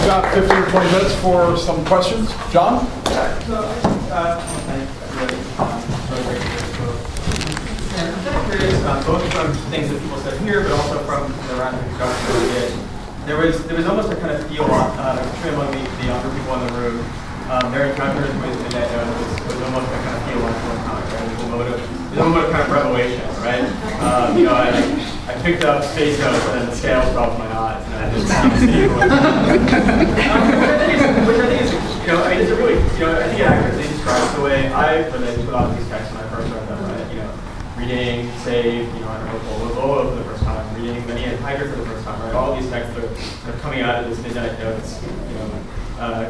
got 15 or 20 minutes for some questions. John? Yeah, so thanks everybody. Really great to hear this book. And I'm kind of curious, both from things that people said here, but also from the round of introduction that we did. There was almost a kind of feel, especially among the younger people in the room, their encounters with Midnight Notes was almost a kind of feel like one comic, right? It was a moment of kind of revelation, right? I picked up Space Notes and then the scales fell from my eyes, and I just found the which I think is, it's a really, I think it accurately describes the way I related to a lot of these texts when I first read them, right? Reading, Save, I don't know, Lola for the first time, reading Many and Tiger for the first time, right? All these texts are kind of coming out of this Midnight Notes,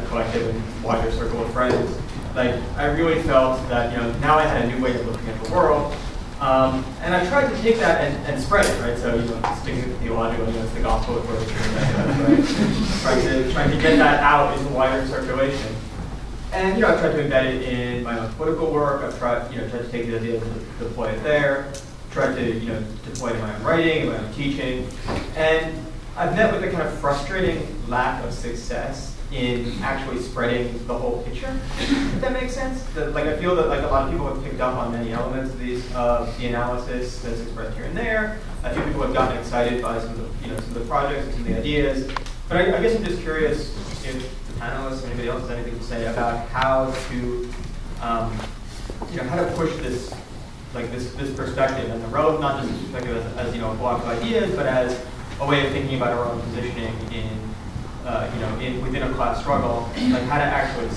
collective and wider circle of friends. Like, I really felt that, now I had a new way of looking at the world. And I tried to take that and spread it, right? So, sticking with theological, it's the gospel of where right? trying to get that out into wider circulation. And, I tried to embed it in my own political work. I've tried to take the idea and deploy it there. Tried to, deploy it in my own writing, in my own teaching. And I've met with a kind of frustrating lack of success in actually spreading the whole picture, if that makes sense. I feel that a lot of people have picked up on many elements of the analysis that's expressed here and there. A few people have gotten excited by some of the projects and some of the ideas. But I guess I'm just curious if the panelists or anybody else has anything to say about how to how to push this this perspective and the road, not just this perspective as a block of ideas, but as a way of thinking about our own positioning within a class struggle, how to actually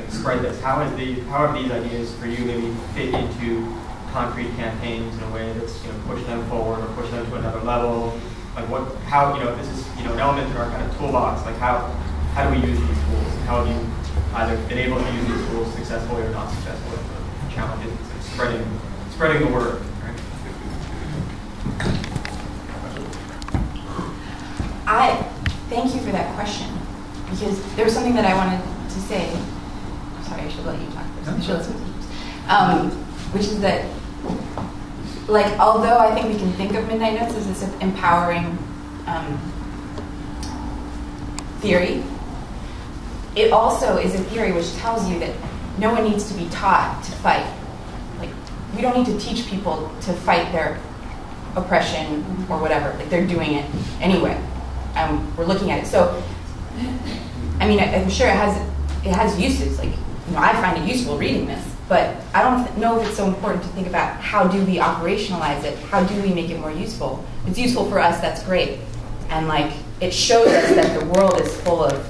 spread this. How have these ideas for you maybe fit into concrete campaigns in a way that's push them forward or push them to another level? If this is an element in our kind of toolbox, how do we use these tools? How have you either been able to use these tools successfully or not successfully for challenges and spreading the word? Thank you for that question, because there was something that I wanted to say. I'm sorry, I should let you talk first. Which is that, although I think we can think of Midnight Notes as this empowering theory, it also is a theory which tells you that no one needs to be taught to fight. We don't need to teach people to fight their oppression or whatever. They're doing it anyway. We're looking at it. So, I'm sure it has uses. I find it useful reading this, but I don't know if it's so important to think about how do we operationalize it, how do we make it more useful. If it's useful for us, that's great. And it shows us that the world is full of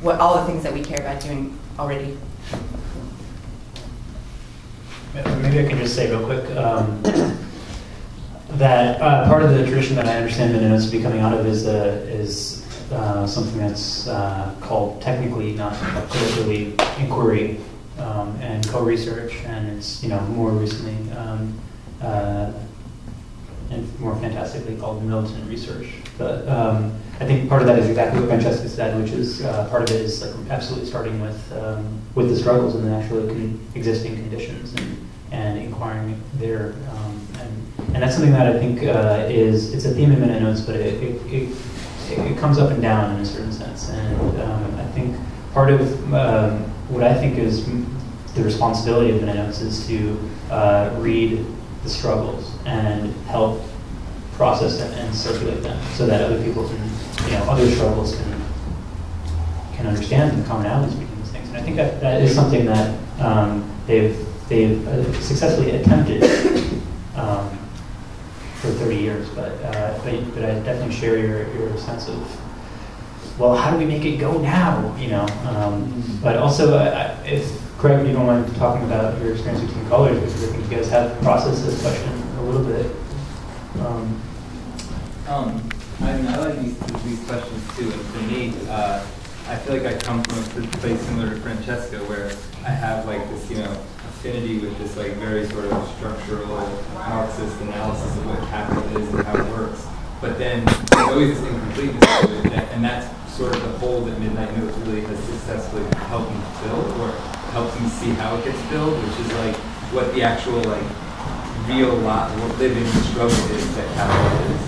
all the things that we care about doing already. Maybe I can just say real quick that part of the tradition that I understand Midnight Notes to be coming out of is something that's called technically, not politically, inquiry and co-research, and it's more recently and more fantastically called militant research. But I think part of that is exactly what Francesca said, which is part of it is absolutely starting with the struggles and the actually existing conditions and inquiring there. And that's something that I think it's a theme in Midnight Notes, but it comes up and down in a certain sense. And I think part of what I think is the responsibility of Midnight Notes is to read the struggles and help process them and circulate them so that other people can, other struggles can understand the commonalities between these things. And I think that is something that they've successfully attempted for 30 years, but I definitely share your sense of, well, how do we make it go now? But also, if Craig, you don't mind talking about your experience between colors, because I think you guys have processed this question a little bit. I like these questions too, and for me, I feel like I come from a place similar to Francesca, where I have this, affinity with this very sort of structural Marxist analysis of what capital is and how it works. But then there's always this incompleteness to it, and that's sort of the hole that Midnight Notes really has successfully helped me fill, or helps me see how it gets filled, which is what the actual real living struggle is that capital is.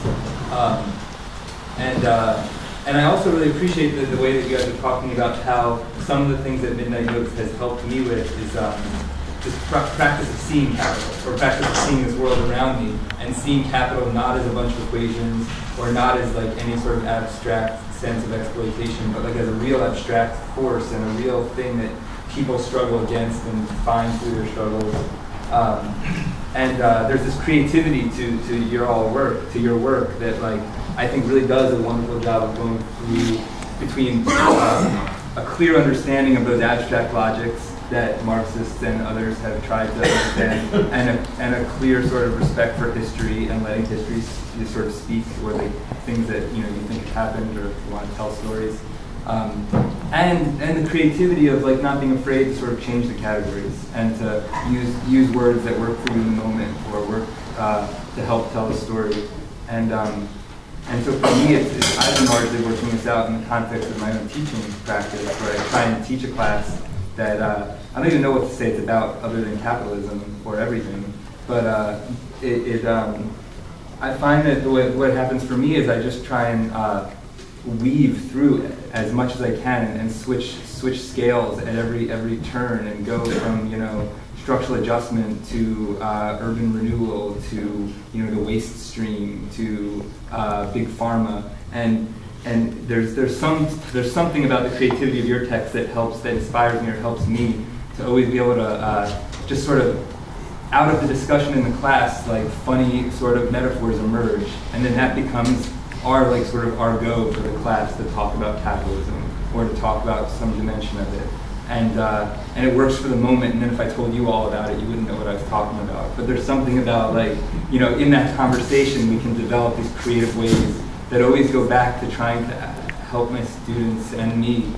And I also really appreciate the way that you guys are talking about how some of the things that Midnight Notes has helped me with is this practice of seeing capital, or practice of seeing this world around me, and seeing capital not as a bunch of equations, or not as like any sort of abstract sense of exploitation, but like as a real abstract force and a real thing that people struggle against and find through their struggles. There's this creativity to your work that like I think really does a wonderful job of going through between a clear understanding of those abstract logics that Marxists and others have tried to understand, and a clear sort of respect for history and letting history sort of speak, or the things that you think have happened, or if you want to tell stories, and the creativity of like not being afraid to sort of change the categories and to use words that work for you in the moment, or work to help tell a story. And so for me, I've been largely working this out in the context of my own teaching practice, where I try and teach a class that I don't even know what to say it's about other than capitalism or everything. But I find that what happens for me is I just try and weave through it as much as I can and switch scales at every turn and go from structural adjustment to urban renewal to the waste stream to big pharma, and there's something about the creativity of your text that inspires me or helps me to always be able to just sort of out of the discussion in the class, like funny sort of metaphors emerge, and then that becomes our our go for the class to talk about capitalism or to talk about some dimension of it. And it works for the moment, and then if I told you all about it, you wouldn't know what I was talking about. But there's something about in that conversation we can develop these creative ways that always go back to trying to help my students and me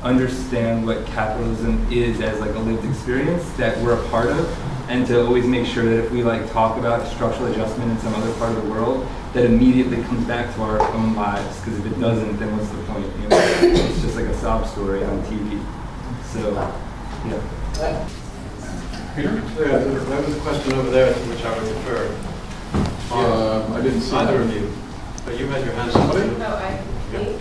understand what capitalism is as like a lived experience that we're a part of, and to always make sure that if we talk about structural adjustment in some other part of the world, that immediately comes back to our own lives, because if it doesn't, then what's the point? It's just like a sob story on TV. So, yeah. Peter? Yeah, there was a question over there to which I would refer. I didn't see either that. of you, but you had your hands up. Somebody?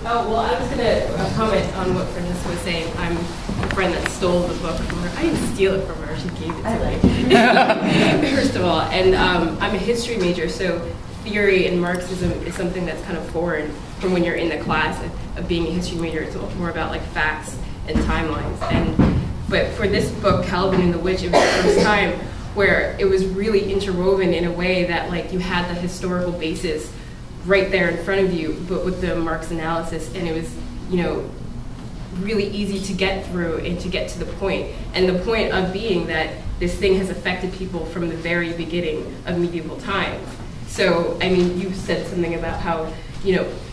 Well, I was going to comment on what Francesca was saying. I'm a friend that stole the book from her. I didn't steal it from her. She gave it to me. First of all. And I'm a history major, so theory and Marxism is something that's kind of foreign from when you're in the class of being a history major. It's more about facts and timelines. But for this book, Calvin and the Witch, it was the first time where it was really interwoven in a way that you had the historical basis right there in front of you, but with the Marx analysis, and it was, really easy to get through and to get to the point. And the point of being that this thing has affected people from the very beginning of medieval times. So, I mean, you said something about how,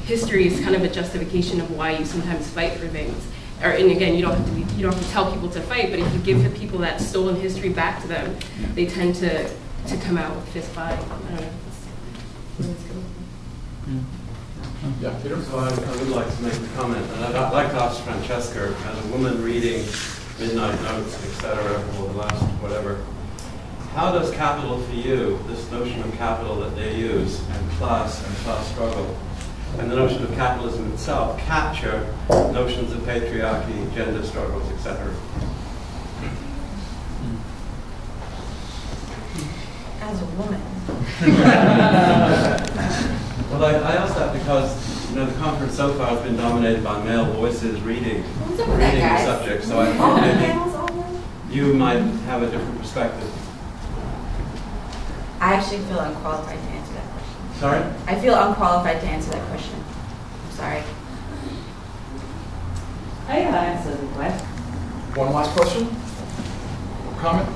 history is kind of a justification of why you sometimes fight for things. And again, you don't have to tell people to fight, but if you give the people that stolen history back to them, they tend to come out with fist fight. I don't know. Yeah, Peter? So I would like to make a comment, and I'd like to ask Francesca, as a woman reading Midnight Notes, etc., for the last whatever, how does capital for you, this notion of capital that they use, and class struggle, and the notion of capitalism itself, capture notions of patriarchy, gender struggles, etc.? As a woman. Well, I asked that because the conference so far has been dominated by male voices reading the subject, so I thought maybe you might have a different perspective. I actually feel unqualified to answer that question. Sorry? I feel unqualified to answer that question. I'm sorry. I answer the question. One last question? Comment?